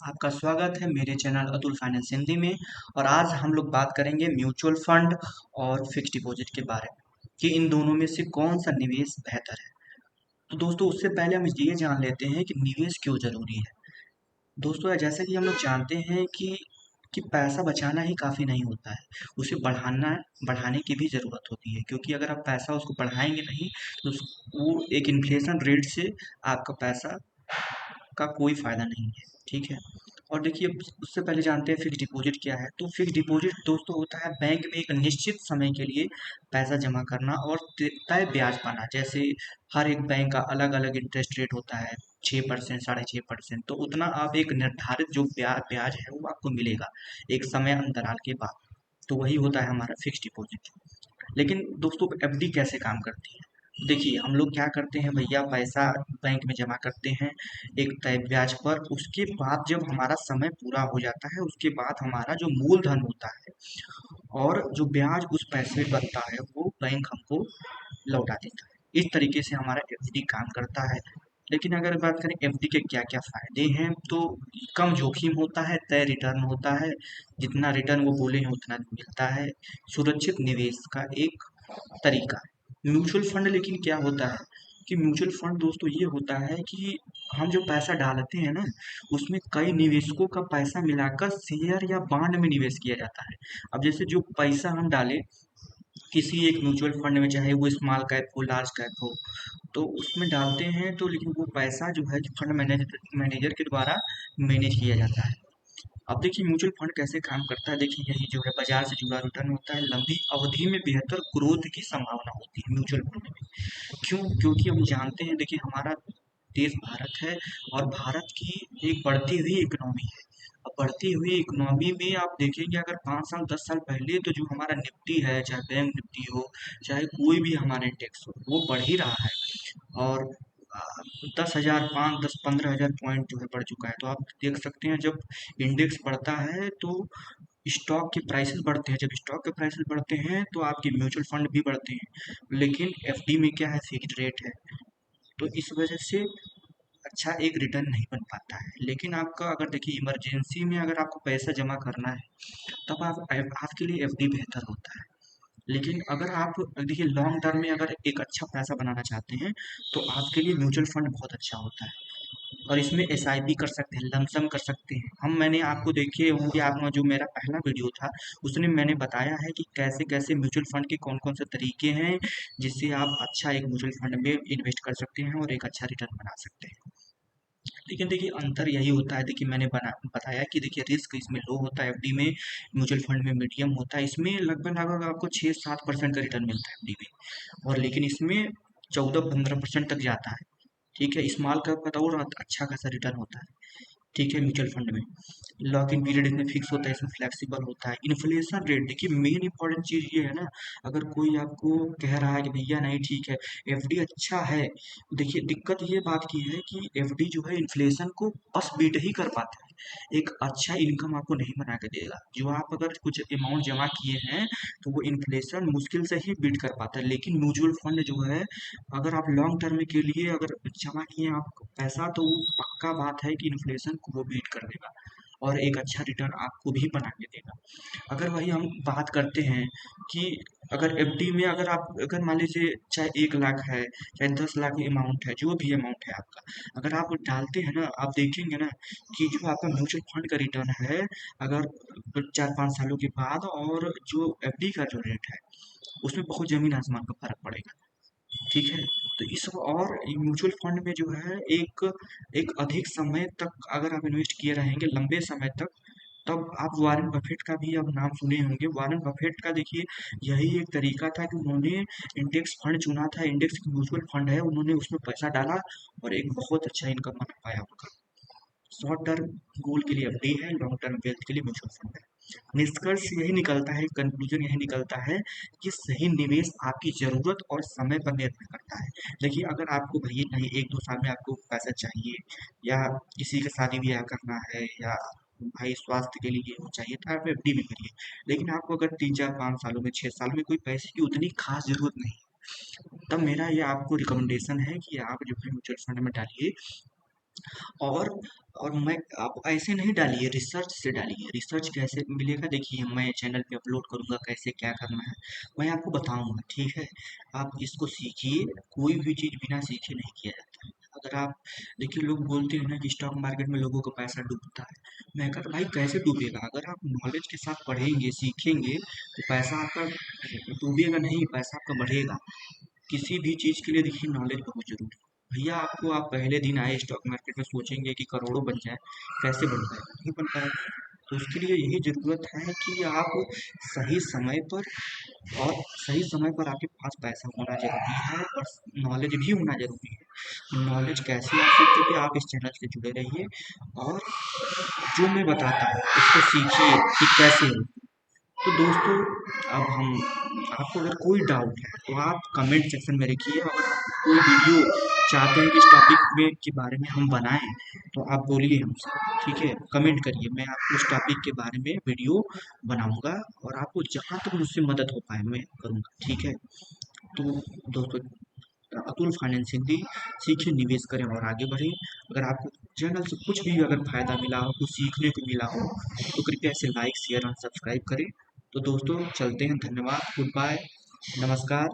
आपका स्वागत है मेरे चैनल अतुल फाइनेंस हिंदी में। और आज हम लोग बात करेंगे म्यूचुअल फंड और फिक्स्ड डिपॉजिट के बारे में कि इन दोनों में से कौन सा निवेश बेहतर है। तो दोस्तों, उससे पहले हम ये जान लेते हैं कि निवेश क्यों जरूरी है। दोस्तों, जैसे कि हम लोग जानते हैं कि पैसा बचाना ही काफ़ी नहीं होता है, उसे बढ़ाने की भी ज़रूरत होती है, क्योंकि अगर आप पैसा उसको बढ़ाएंगे नहीं तो वो एक इन्फ्लेशन रेट से आपका पैसा का कोई फ़ायदा नहीं है। ठीक है। और देखिए, उससे पहले जानते हैं फिक्स डिपॉजिट क्या है। तो फिक्स डिपॉजिट दोस्तों होता है बैंक में एक निश्चित समय के लिए पैसा जमा करना और तय ब्याज पाना। जैसे हर एक बैंक का अलग अलग इंटरेस्ट रेट होता है, 6%, 6.5%। तो उतना आप एक निर्धारित जो ब्याज है वो आपको मिलेगा एक समय अंतराल के बाद। तो वही होता है हमारा फिक्स डिपॉजिट। लेकिन दोस्तों, एफडी कैसे काम करती है। देखिए, हम लोग क्या करते हैं भैया, पैसा बैंक में जमा करते हैं एक तय ब्याज पर। उसके बाद जब हमारा समय पूरा हो जाता है, उसके बाद हमारा जो मूलधन होता है और जो ब्याज उस पैसे बनता है वो बैंक हमको लौटा देता है। इस तरीके से हमारा एफडी काम करता है। लेकिन अगर बात करें एफडी के क्या क्या फायदे हैं, तो कम जोखिम होता है, तय रिटर्न होता है, जितना रिटर्न वो बोले हैं उतना मिलता है, सुरक्षित निवेश का एक तरीका है। म्यूचुअल फंड लेकिन क्या होता है कि म्यूचुअल फंड दोस्तों ये होता है कि हम जो पैसा डालते हैं ना, उसमें कई निवेशकों का पैसा मिलाकर शेयर या बॉन्ड में निवेश किया जाता है। अब जैसे जो पैसा हम डालें किसी एक म्यूचुअल फंड में, चाहे वो स्मॉल कैप हो लार्ज कैप हो, तो उसमें डालते हैं तो लेकिन वो पैसा जो है फंड मैनेजर मैनेजर के द्वारा मैनेज किया जाता है। अब देखिए, म्यूचुअल फंड कैसे काम करता है। देखिए, यही जो है बाजार से जुड़ा रिटर्न होता है, लंबी अवधि में बेहतर ग्रोथ की संभावना होती है म्यूचुअल फंड में। क्यों? क्योंकि हम जानते हैं, देखिए हमारा देश भारत है और भारत की एक बढ़ती हुई इकोनॉमी है। अब बढ़ती हुई इकोनॉमी में आप देखेंगे, अगर 5 साल 10 साल पहले तो जो हमारा निफ्टी है, चाहे बैंक निफ्टी हो, चाहे कोई भी हमारा इंडेक्स हो, वो बढ़ ही रहा है। और 10,000 5 10 15 हज़ार पॉइंट जो है बढ़ चुका है। तो आप देख सकते हैं, जब इंडेक्स बढ़ता है तो स्टॉक के प्राइसेस बढ़ते हैं। जब स्टॉक के प्राइसेस बढ़ते हैं तो आपके म्यूचुअल फंड भी बढ़ते हैं। लेकिन एफडी में क्या है, फिक्स्ड रेट है, तो इस वजह से अच्छा एक रिटर्न नहीं बन पाता है। लेकिन आपका अगर देखिए इमरजेंसी में अगर आपको पैसा जमा करना है, तब आपके लिए एफडी बेहतर होता है। लेकिन अगर आप देखिए लॉन्ग टर्म में अगर एक अच्छा पैसा बनाना चाहते हैं, तो आपके लिए म्यूचुअल फंड बहुत अच्छा होता है। और इसमें एसआईपी कर सकते हैं, लमसम कर सकते हैं। मैंने आपको देखे होंगे, आपका जो मेरा पहला वीडियो था उसमें मैंने बताया है कि कैसे कैसे म्यूचुअल फंड के कौन कौन से तरीके हैं जिससे आप अच्छा एक म्यूचुअल फंड में इन्वेस्ट कर सकते हैं और एक अच्छा रिटर्न बना सकते हैं। लेकिन देखिए, अंतर यही होता है, देखिए मैंने बताया कि देखिए रिस्क इसमें लो होता है एफडी में, म्यूचुअल फंड में मीडियम होता है। इसमें लगभग लगभग आपको 6-7% का रिटर्न मिलता है एफडी में, और लेकिन इसमें 14-15% तक जाता है। ठीक है, स्मॉल कैप का तो और अच्छा खासा रिटर्न होता है। ठीक है, म्यूचुअल फंड में लॉक इन पीरियड इसमें फिक्स होता है, इसमें फ्लेक्सिबल होता है। इन्फ्लेशन रेट देखिए, मेन इंपॉर्टेंट चीज़ ये है ना, अगर कोई आपको कह रहा है कि भैया नहीं ठीक है, एफडी अच्छा है, देखिए दिक्कत ये बात की है कि एफडी जो है इन्फ्लेशन को बस बीट ही कर पाता है, एक अच्छा इनकम आपको नहीं बना के देगा। जो आप अगर कुछ अमाउंट जमा किए हैं तो वो इन्फ्लेशन मुश्किल से ही बीट कर पाता है। लेकिन म्यूचुअल फंड जो है, अगर आप लॉन्ग टर्म के लिए अगर जमा किए हैं आप पैसा, तो वो पक्का बात है कि इन्फ्लेशन को वो बीट कर देगा और एक अच्छा रिटर्न आपको भी बना के देगा। अगर वही हम बात करते हैं कि अगर एफडी में अगर मान लीजिए चाहे 1 लाख है, चाहे 10 लाख अमाउंट है, जो भी अमाउंट है आपका, अगर आप डालते हैं ना, आप देखेंगे ना कि जो आपका म्यूचुअल फंड का रिटर्न है, अगर 4-5 सालों के बाद और जो एफडी का जो रेट है, उसमें बहुत जमीन आसमान का फर्क पड़ेगा। ठीक है। तो इस और म्यूचुअल फंड में जो है एक एक अधिक समय तक अगर आप इन्वेस्ट किए रहेंगे लंबे समय तक, तब आप वारेन बफेट का भी अब नाम सुने होंगे। वारेन बफेट का देखिए यही एक तरीका था कि उन्होंने इंडेक्स फंड चुना था, इंडेक्स म्यूचुअल फंड है, उन्होंने उसमें पैसा डाला और एक बहुत अच्छा इनकम बना पाया उनका। शॉर्ट टर्म गोल के लिए एफडी है, लॉन्ग टर्म वेल्थ के लिए म्यूचुअल फंड है। निष्कर्ष यही निकलता है, कंक्लूजन यही निकलता है कि सही निवेश आपकी जरूरत और समय पर निर्भर करता है। देखिए, अगर आपको भैया नहीं 1-2 साल में आपको पैसा चाहिए, या किसी का शादी ब्याह करना है, या भाई स्वास्थ्य के लिए वो चाहिए, तो आप एफडी भी करिए। लेकिन आपको अगर 3-4-5 सालों में 6 साल में कोई पैसे की उतनी खास जरूरत नहीं, तब मेरा ये आपको रिकमेंडेशन है कि आप जो है म्यूचुअल फंड में डालिए। और मैं आप ऐसे नहीं डालिए, रिसर्च से डालिए। रिसर्च कैसे मिलेगा, देखिए मैं चैनल पे अपलोड करूँगा कैसे क्या करना है, मैं आपको बताऊँगा, ठीक है। आप इसको सीखिए, कोई भी चीज़ बिना सीखे नहीं किया जाता है। अगर आप देखिए, लोग बोलते हैं ना कि स्टॉक मार्केट में लोगों का पैसा डूबता है। मैं कहता भाई कैसे डूबेगा, अगर आप नॉलेज के साथ पढ़ेंगे सीखेंगे तो पैसा आपका डूबेगा नहीं, पैसा आपका बढ़ेगा। किसी भी चीज़ के लिए देखिए नॉलेज बहुत ज़रूरी है। भैया आपको, आप पहले दिन आए स्टॉक मार्केट में सोचेंगे कि करोड़ों बन जाए, कैसे बन पाएगा, नहीं बन पाएगा। तो उसके लिए यही ज़रूरत है कि आप सही समय पर, और सही समय पर आपके पास पैसा होना ज़रूरी है, और नॉलेज भी होना ज़रूरी है। नॉलेज कैसे आ सकती है, आप इस चैनल से जुड़े रहिए, और जो मैं बताता हूँ उसको सीखिए कि कैसे हो। तो दोस्तों, अब हम, आपको अगर कोई डाउट है तो आप कमेंट सेक्शन में लिखिए। अगर आप कोई वीडियो चाहते हैं कि इस टॉपिक में के बारे में हम बनाएं, तो आप बोलिए हमसे, ठीक है, कमेंट करिए, मैं आपको उस टॉपिक के बारे में वीडियो बनाऊंगा, और आपको जहाँ तक मुझसे मदद हो पाए मैं करूँगा, ठीक है। तो दोस्तों, अतुल फाइनेंस हिंदी सीखिए, निवेश करें और आगे बढ़ें। अगर आपको चैनल से कुछ भी अगर फ़ायदा मिला हो, कुछ सीखने को मिला हो, तो कृपया इसे लाइक शेयर और सब्सक्राइब करें। तो दोस्तों चलते हैं, धन्यवाद, गुड बाय, नमस्कार।